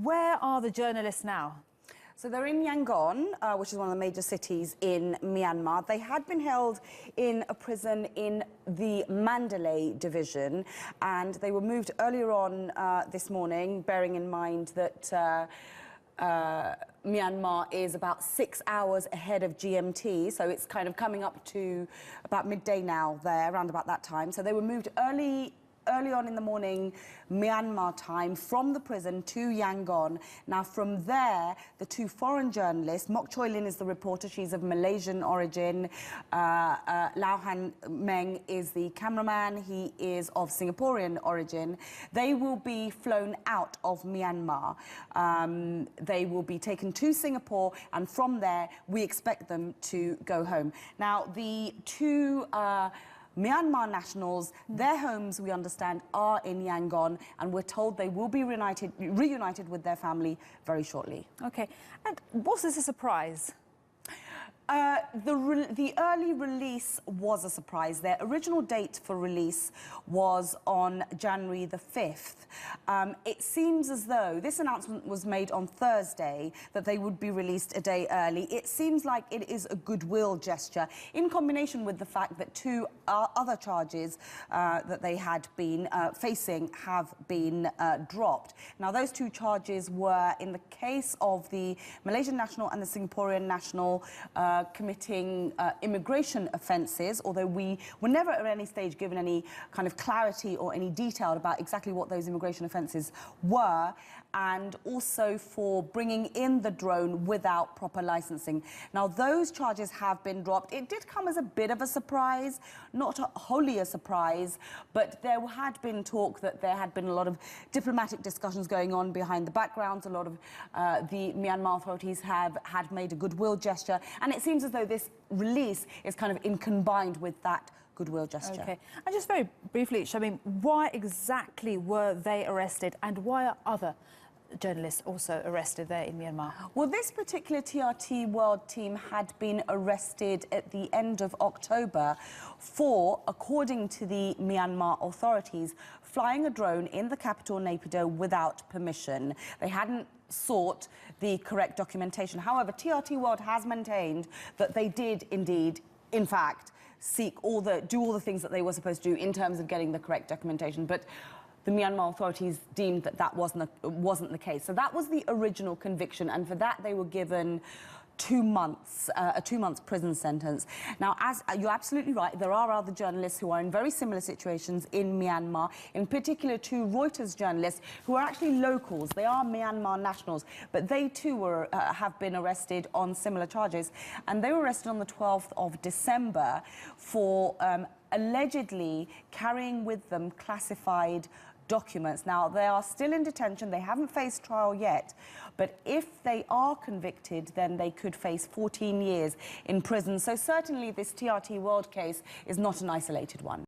Where are the journalists now? So they're in Yangon, which is one of the major cities in Myanmar. They had been held in a prison in the Mandalay division, and they were moved earlier on this morning, bearing in mind that Myanmar is about 6 hours ahead of GMT, so it's kind of coming up to about midday now there, around about that time. So they were moved early on in the morning, Myanmar time, from the prison to Yangon. Now, from there, the two foreign journalists, Choy is the reporter, she's of Malaysian origin. Meng is the cameraman, he is of Singaporean origin. They will be flown out of Myanmar. They will be taken to Singapore, and from there, we expect them to go home. Now, the two Myanmar nationals, their homes, we understand, are in Yangon, and we're told they will be reunited with their family very shortly. Okay, and was this a surprise? The early release was a surprise. Their original date for release was on January the 5th. It seems as though this announcement was made on Thursday, that they would be released a day early. It seems like it is a goodwill gesture, in combination with the fact that two other charges that they had been facing have been dropped. Now, those two charges were, in the case of the Malaysian national and the Singaporean national, committing immigration offences, although we were never at any stage given any kind of clarity or any detail about exactly what those immigration offences were, and also for bringing in the drone without proper licensing. Now, those charges have been dropped. It did come as a bit of a surprise, not wholly a surprise, but there had been talk that there had been a lot of diplomatic discussions going on behind the backgrounds. A lot of the Myanmar authorities had made a goodwill gesture, and it seems as though this release is kind of combined with that goodwill gesture. Okay, and just very briefly, Shamim, why exactly were they arrested, and why are other journalists also arrested there in Myanmar? Well, this particular TRT World team had been arrested at the end of October for, according to the Myanmar authorities, flying a drone in the capital, Naypyidaw, without permission. They hadn't sought the correct documentation. However, TRT World has maintained that they did indeed, in fact, do all the things that they were supposed to do in terms of getting the correct documentation. But the Myanmar authorities deemed that that wasn't the case. So that was the original conviction, and for that they were given 2 months, a 2-month prison sentence. Now, as you're absolutely right, there are other journalists who are in very similar situations in Myanmar, in particular two Reuters journalists who are actually locals. They are Myanmar nationals, but they too have been arrested on similar charges. And they were arrested on the 12th of December for allegedly carrying with them classified documents. Now, they are still in detention. They haven't faced trial yet. But if they are convicted, then they could face 14 years in prison. So certainly this TRT World case is not an isolated one.